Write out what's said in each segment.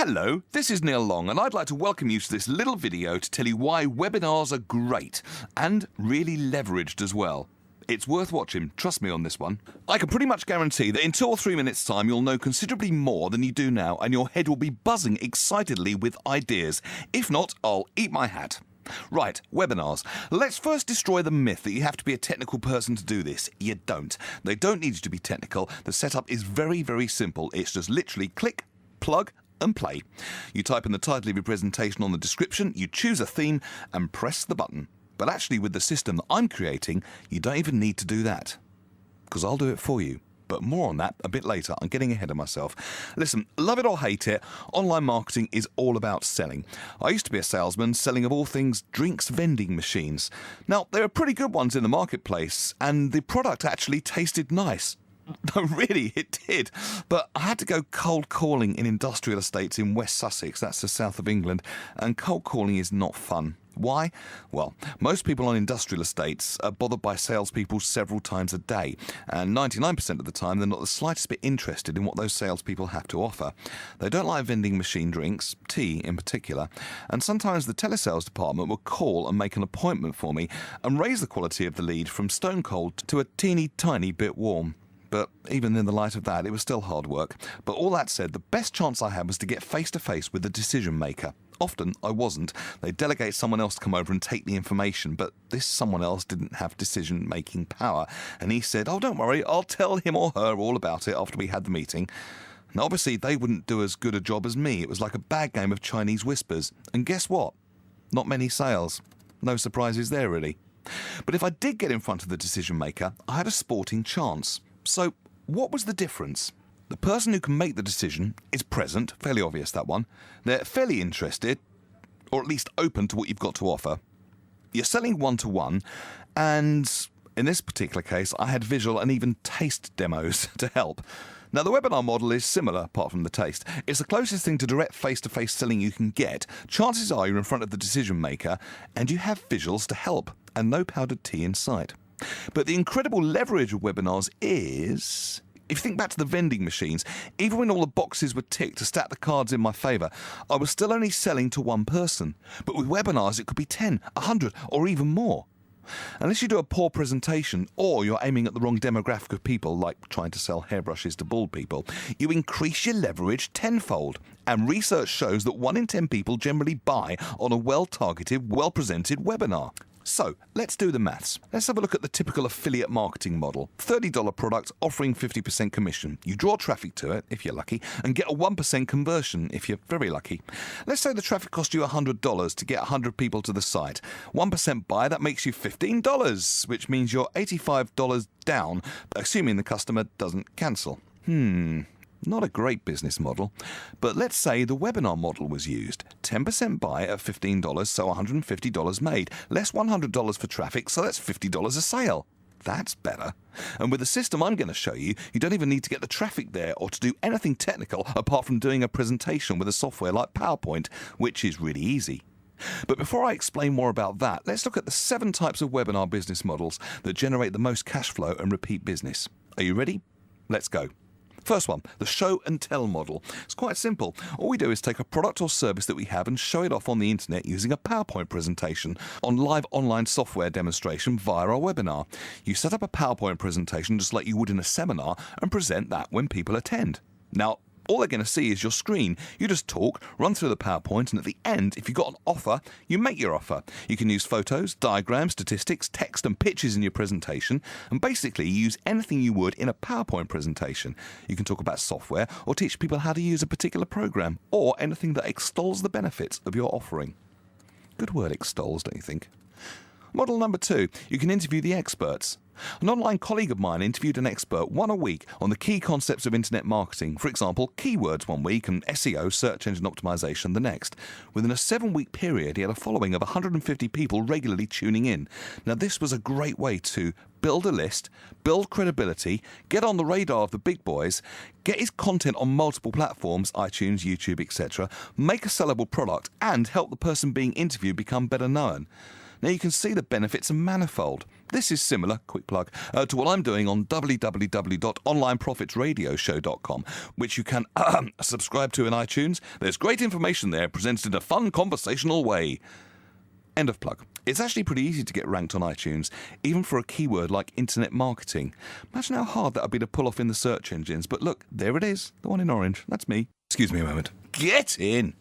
Hello, this is Neil Long, and I'd like to welcome you to this little video to tell you why webinars are great and really leveraged as well. It's worth watching, trust me on this one. I can pretty much guarantee that in 2 or 3 minutes' time you'll know considerably more than you do now, and your head will be buzzing excitedly with ideas. If not, I'll eat my hat. Right, webinars. Let's first destroy the myth that you have to be a technical person to do this. You don't. They don't need you to be technical. The setup is very, very simple. It's just literally click, plug, and play. You type in the title of your presentation on the description, you choose a theme, and press the button. But actually, with the system that I'm creating, you don't even need to do that, because I'll do it for you. But more on that a bit later. I'm getting ahead of myself. Listen, love it or hate it, online marketing is all about selling. I used to be a salesman selling, of all things, drinks vending machines. Now, there are pretty good ones in the marketplace, and the product actually tasted nice. No, really, it did. But I had to go cold calling in industrial estates in West Sussex, that's the south of England, and cold calling is not fun. Why? Well, most people on industrial estates are bothered by salespeople several times a day, and 99% of the time they're not the slightest bit interested in what those salespeople have to offer. They don't like vending machine drinks, tea in particular, and sometimes the telesales department will call and make an appointment for me and raise the quality of the lead from stone cold to a teeny tiny bit warm. But even in the light of that, it was still hard work. But all that said, the best chance I had was to get face-to-face with the decision maker. Often, I wasn't. They'd delegate someone else to come over and take the information, but this someone else didn't have decision-making power. And he said, "Oh, don't worry, I'll tell him or her all about it after we had the meeting." Now, obviously, they wouldn't do as good a job as me. It was like a bad game of Chinese whispers. And guess what? Not many sales. No surprises there, really. But if I did get in front of the decision maker, I had a sporting chance. So, what was the difference? The person who can make the decision is present, fairly obvious that one. They're fairly interested, or at least open to what you've got to offer. You're selling one-to-one, and in this particular case, I had visual and even taste demos to help. Now, the webinar model is similar, apart from the taste. It's the closest thing to direct face-to-face selling you can get. Chances are you're in front of the decision maker, and you have visuals to help, and no powdered tea in sight. But the incredible leverage of webinars is, if you think back to the vending machines, even when all the boxes were ticked to stack the cards in my favour, I was still only selling to one person. But with webinars, it could be 10, 100, or even more. Unless you do a poor presentation, or you're aiming at the wrong demographic of people, like trying to sell hairbrushes to bald people, you increase your leverage tenfold. And research shows that 1 in 10 people generally buy on a well-targeted, well-presented webinar. So, let's do the maths. Let's have a look at the typical affiliate marketing model. $30 product offering 50% commission. You draw traffic to it, if you're lucky, and get a 1% conversion, if you're very lucky. Let's say the traffic cost you $100 to get 100 people to the site. 1% buy, that makes you $15, which means you're $85 down, assuming the customer doesn't cancel. Not a great business model. But let's say the webinar model was used. 10% buy at $15, so $150 made. Less $100 for traffic, so that's $50 a sale. That's better. And with the system I'm going to show you, you don't even need to get the traffic there or to do anything technical apart from doing a presentation with a software like PowerPoint, which is really easy. But before I explain more about that, let's look at the 7 types of webinar business models that generate the most cash flow and repeat business. Are you ready? Let's go. First one, the show and tell model. It's quite simple. All we do is take a product or service that we have and show it off on the internet using a PowerPoint presentation on live online software demonstration via our webinar. You set up a PowerPoint presentation just like you would in a seminar and present that when people attend. Now, all they're going to see is your screen. You just talk, run through the PowerPoint, and at the end, if you've got an offer, you make your offer. You can use photos, diagrams, statistics, text, and pictures in your presentation, and basically use anything you would in a PowerPoint presentation. You can talk about software or teach people how to use a particular program, or anything that extols the benefits of your offering. Good word, extols, don't you think? Model number 2, you can interview the experts. An online colleague of mine interviewed an expert 1 a week on the key concepts of internet marketing. For example, keywords 1 week and SEO, search engine optimization, the next. Within a 7-week period, he had a following of 150 people regularly tuning in. Now, this was a great way to build a list, build credibility, get on the radar of the big boys, get his content on multiple platforms, iTunes, YouTube, etc., make a sellable product, and help the person being interviewed become better known. Now you can see the benefits are manifold. This is similar, quick plug, to what I'm doing on www.onlineprofitsradioshow.com, which you can subscribe to in iTunes. There's great information there presented in a fun conversational way. End of plug. It's actually pretty easy to get ranked on iTunes, even for a keyword like internet marketing. Imagine how hard that would be to pull off in the search engines, but look, there it is, the one in orange. That's me. Excuse me a moment. Get in!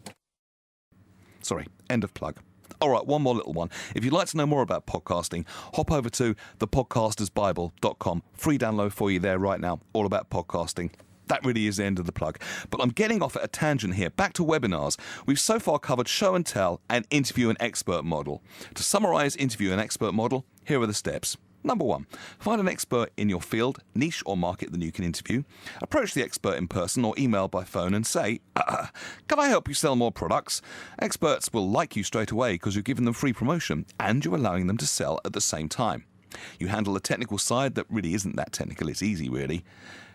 Sorry, end of plug. All right, one more little one. If you'd like to know more about podcasting, hop over to thepodcastersbible.com. Free download for you there right now, all about podcasting. That really is the end of the plug. But I'm getting off at a tangent here. Back to webinars. We've so far covered show and tell and interview and expert model. To summarize interview and expert model, here are the steps. Number 1, find an expert in your field, niche or market that you can interview. Approach the expert in person or email by phone and say, can I help you sell more products? Experts will like you straight away because you've given them free promotion and you're allowing them to sell at the same time. You handle the technical side that really isn't that technical, it's easy really.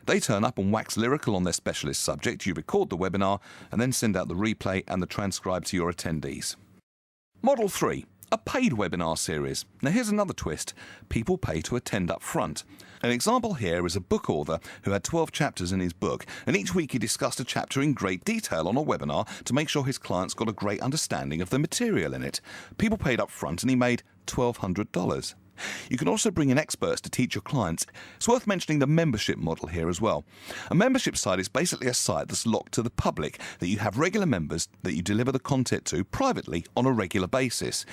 They turn up and wax lyrical on their specialist subject, you record the webinar and then send out the replay and the transcribe to your attendees. Model 3. A paid webinar series. Now here's another twist. People pay to attend up front. An example here is a book author who had 12 chapters in his book, and each week he discussed a chapter in great detail on a webinar to make sure his clients got a great understanding of the material in it. People paid up front and he made $1,200. You can also bring in experts to teach your clients. It's worth mentioning the membership model here as well. A membership site is basically a site that's locked to the public, that you have regular members that you deliver the content to privately on a regular basis.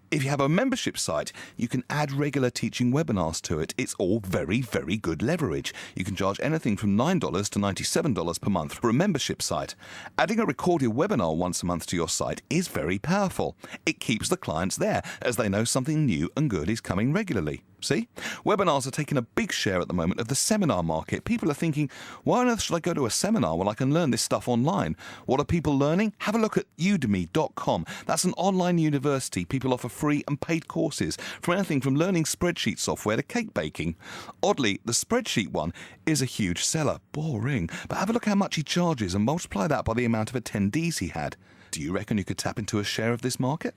If you have a membership site, you can add regular teaching webinars to it. It's all very, very good leverage. You can charge anything from $9 to $97 per month for a membership site. Adding a recorded webinar once a month to your site is very powerful. It keeps the clients there as they know something new and good is coming regularly. See? Webinars are taking a big share at the moment of the seminar market. People are thinking, why on earth should I go to a seminar when I can learn this stuff online? What are people learning? Have a look at udemy.com. That's an online university. People offer free and paid courses from anything from learning spreadsheet software to cake baking. Oddly, the spreadsheet one is a huge seller. Boring. But have a look how much he charges and multiply that by the amount of attendees he had. Do you reckon you could tap into a share of this market?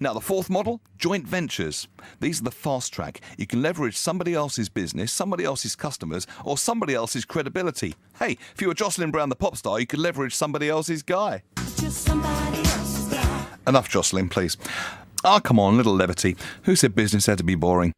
Now, the fourth model, joint ventures. These are the fast track. You can leverage somebody else's business, somebody else's customers, or somebody else's credibility. Hey, if you were Jocelyn Brown the pop star, you could leverage somebody else's guy. Just somebody else's guy. Enough, Jocelyn, please. Come on, little levity. Who said business had to be boring?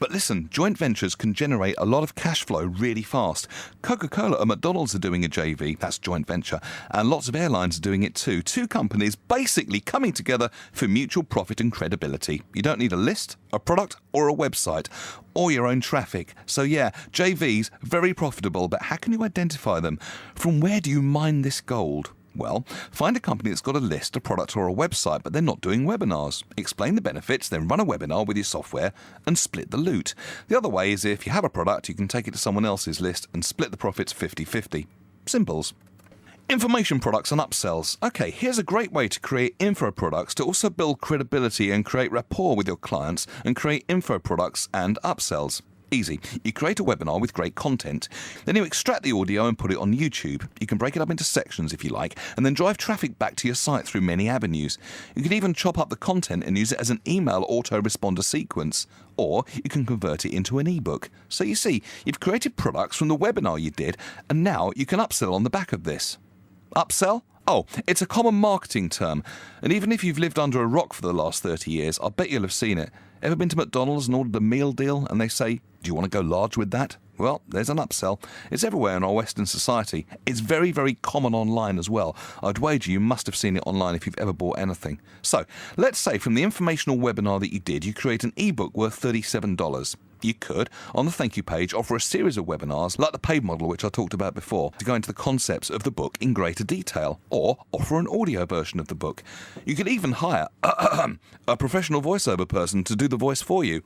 But listen, joint ventures can generate a lot of cash flow really fast. Coca-Cola and McDonald's are doing a JV, that's joint venture, and lots of airlines are doing it too. Two companies basically coming together for mutual profit and credibility. You don't need a list, a product, or a website, or your own traffic. So yeah, JVs, very profitable, but how can you identify them? From where do you mine this gold? Well, find a company that's got a list, a product or a website, but they're not doing webinars. Explain the benefits, then run a webinar with your software and split the loot. The other way is if you have a product, you can take it to someone else's list and split the profits 50-50. Simples. Information products and upsells. Okay, here's a great way to create info products to also build credibility and create rapport with your clients and create info products and upsells. Easy. You create a webinar with great content, then you extract the audio and put it on YouTube. You can break it up into sections if you like, and then drive traffic back to your site through many avenues. You can even chop up the content and use it as an email autoresponder sequence, or you can convert it into an ebook. So you see, you've created products from the webinar you did, and now you can upsell on the back of this. Upsell? Oh, it's a common marketing term, and even if you've lived under a rock for the last 30 years, I bet you'll have seen it. Ever been to McDonald's and ordered a meal deal and they say, do you want to go large with that? Well, there's an upsell. It's everywhere in our Western society. It's very, very common online as well. I'd wager you must have seen it online if you've ever bought anything. So, let's say from the informational webinar that you did, you create an ebook worth $37. You could, on the thank you page, offer a series of webinars, like the paid model which I talked about before, to go into the concepts of the book in greater detail, or offer an audio version of the book. You could even hire a professional voiceover person to do the voice for you.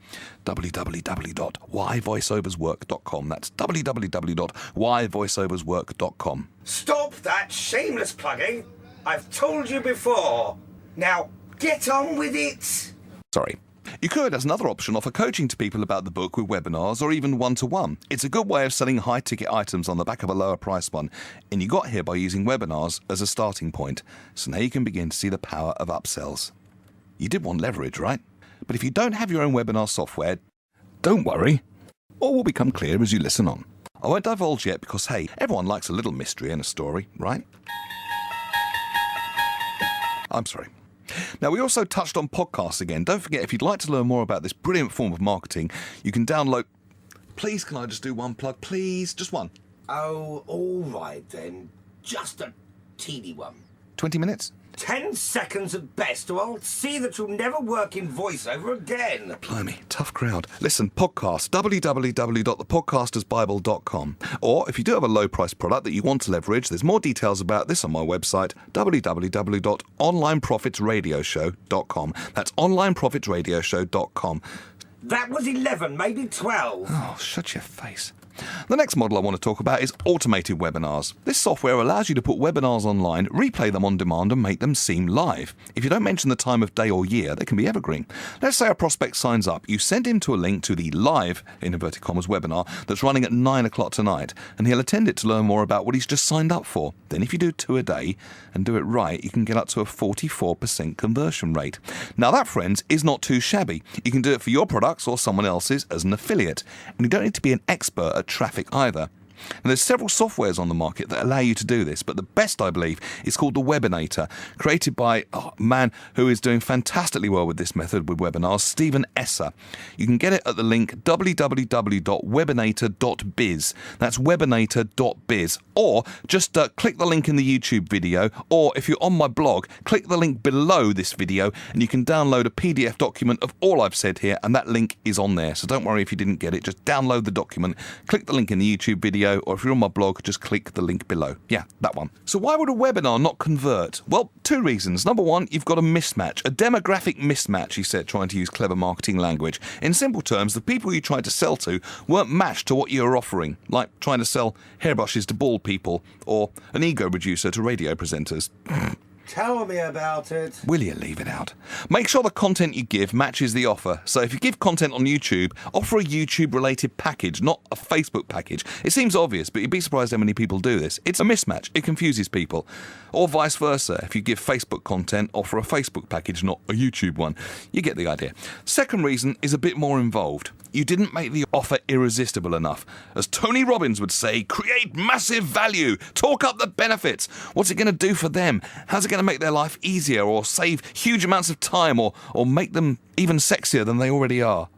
www.whyvoiceoverswork.com. That's www.whyvoiceoverswork.com. Stop that shameless plugging! I've told you before. Now, get on with it! Sorry. You could, as another option, offer coaching to people about the book with webinars or even one-to-one. It's a good way of selling high-ticket items on the back of a lower-priced one, and you got here by using webinars as a starting point. So now you can begin to see the power of upsells. You did want leverage, right? But if you don't have your own webinar software, don't worry. All will become clear as you listen on. I won't divulge yet because, hey, everyone likes a little mystery in a story, right? I'm sorry. Now, we also touched on podcasts again. Don't forget, if you'd like to learn more about this brilliant form of marketing, you can download... Please, can I just do one plug, please? Just one. Oh, all right then. Just a teeny one. 20 minutes? 10 seconds at best, or I'll see that you'll never work in voiceover again. Blimey, tough crowd. Listen, podcast, www.thepodcastersbible.com. Or if you do have a low-price product that you want to leverage, there's more details about this on my website, www.onlineprofitsradioshow.com. That's onlineprofitsradioshow.com. That was 11, maybe 12. Oh, shut your face. The next model I want to talk about is automated webinars. This software allows you to put webinars online, replay them on demand and make them seem live. If you don't mention the time of day or year, they can be evergreen. Let's say a prospect signs up. You send him to a link to the live, in inverted commas, webinar that's running at 9 o'clock tonight, and he'll attend it to learn more about what he's just signed up for. Then if you do 2 a day and do it right, you can get up to a 44% conversion rate. Now that, friends, is not too shabby. You can do it for your products or someone else's as an affiliate, and you don't need to be an expert at traffic either. And there's several softwares on the market that allow you to do this, but the best, I believe, is called the Webinator, created by a man who is doing fantastically well with this method with webinars, Stephen Esser. You can get it at the link www.webinator.biz. That's webinator.biz. Or just click the link in the YouTube video, or if you're on my blog, click the link below this video and you can download a PDF document of all I've said here, and that link is on there. So don't worry if you didn't get it, just download the document, click the link in the YouTube video, or if you're on my blog, just click the link below. Yeah, that one. So why would a webinar not convert? Well, 2 reasons. Number 1, you've got a mismatch, a demographic mismatch, he said, trying to use clever marketing language. In simple terms, the people you tried to sell to weren't matched to what you were offering, like trying to sell hairbrushes to bald people or an ego reducer to radio presenters. Tell me about it. Will you leave it out? Make sure the content you give matches the offer. So if you give content on YouTube, offer a YouTube-related package, not a Facebook package. It seems obvious, but you'd be surprised how many people do this. It's a mismatch. It confuses people. Or vice versa. If you give Facebook content, offer a Facebook package, not a YouTube one. You get the idea. Second reason is a bit more involved. You didn't make the offer irresistible enough. As Tony Robbins would say, create massive value. Talk up the benefits. What's it going to do for them? How's it going to make their life easier or save huge amounts of time or make them even sexier than they already are?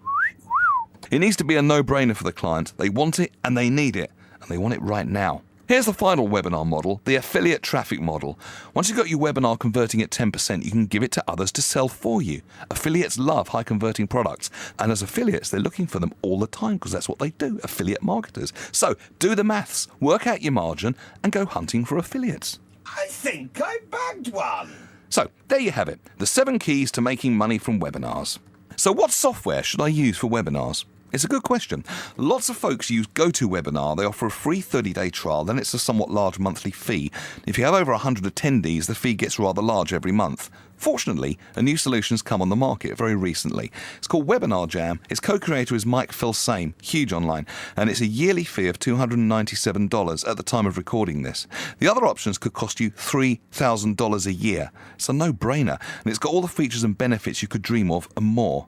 It needs to be a no-brainer for the client. They want it and they need it. And they want it right now. Here's the final webinar model, the affiliate traffic model. Once you've got your webinar converting at 10%, you can give it to others to sell for you. Affiliates love high-converting products, and as affiliates, they're looking for them all the time because that's what they do, affiliate marketers. So do the maths, work out your margin, and go hunting for affiliates. I think I bagged one. So there you have it, the 7 keys to making money from webinars. So what software should I use for webinars? It's a good question. Lots of folks use GoToWebinar. They offer a free 30-day trial, then it's a somewhat large monthly fee. If you have over 100 attendees, the fee gets rather large every month. Fortunately, a new solution's come on the market very recently. It's called Webinar Jam. Its co-creator is Mike Filsame, huge online, and it's a yearly fee of $297 at the time of recording this. The other options could cost you $3,000 a year. It's a no-brainer, and it's got all the features and benefits you could dream of and more.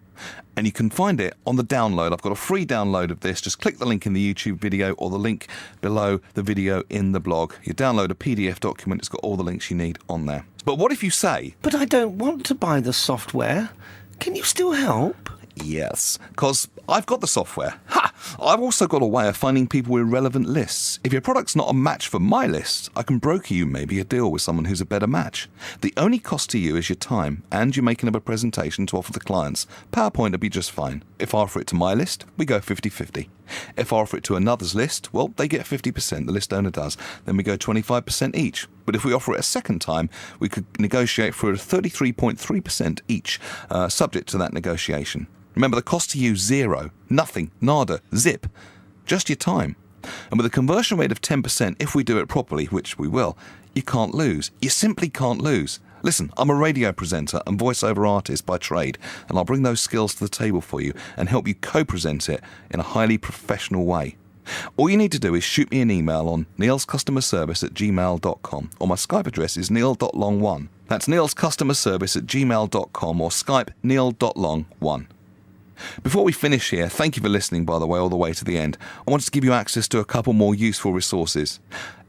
And you can find it on the download. I've got a free download of this. Just click the link in the YouTube video or the link below the video in the blog. You download a PDF document. It's got all the links you need on there. But what if you say, "But I don't want to buy the software. Can you still help?" yes, because I've got the software. Ha! I've also got a way of finding people with relevant lists. If your product's not a match for my list, I can broker you maybe a deal with someone who's a better match. The only cost to you is your time and you're making up a presentation to offer the clients. PowerPoint would be just fine. If I offer it to my list, we go 50-50. If I offer it to another's list, well, they get 50%, the list owner does. Then we go 25% each. But if we offer it a second time, we could negotiate for a 33.3% each, subject to that negotiation. Remember, the cost to you, 0. Nothing. Nada. Zip. Just your time. And with a conversion rate of 10%, if we do it properly, which we will, you can't lose. You simply can't lose. Listen, I'm a radio presenter and voiceover artist by trade, and I'll bring those skills to the table for you and help you co-present it in a highly professional way. All you need to do is shoot me an email on neilscustomerservice@gmail.com, or my Skype address is neil.long1. That's neilscustomerservice@gmail.com, or Skype neil.long1. Before we finish here, thank you for listening, by the way, all the way to the end. I wanted to give you access to a couple more useful resources.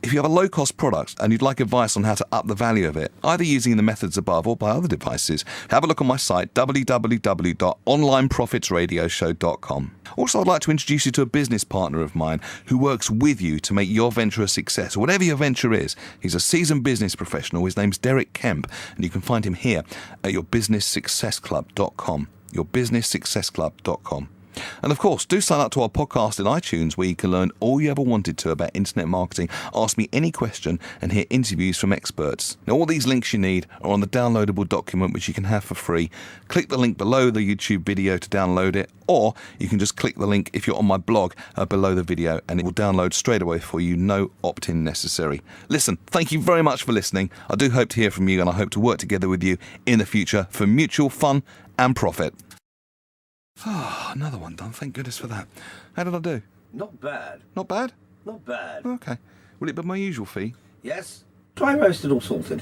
If you have a low-cost product and you'd like advice on how to up the value of it, either using the methods above or by other devices, have a look on my site, www.onlineprofitsradioshow.com. Also, I'd like to introduce you to a business partner of mine who works with you to make your venture a success, or whatever your venture is. He's a seasoned business professional. His name's Derek Kemp, and you can find him here at yourbusinesssuccessclub.com. yourbusinesssuccessclub.com. And of course, do sign up to our podcast in iTunes, where you can learn all you ever wanted to about internet marketing, ask me any question, and hear interviews from experts. Now, all these links you need are on the downloadable document, which you can have for free. Click the link below the YouTube video to download it, or you can just click the link if you're on my blog below the video, and it will download straight away for you, no opt-in necessary. Listen, thank you very much for listening. I do hope to hear from you, and I hope to work together with you in the future for mutual fun and profit. Ah, another one done. Thank goodness for that. How did I do? Not bad. Not bad? Not bad. Okay. Will it be my usual fee? Yes. Dry roasted or salted?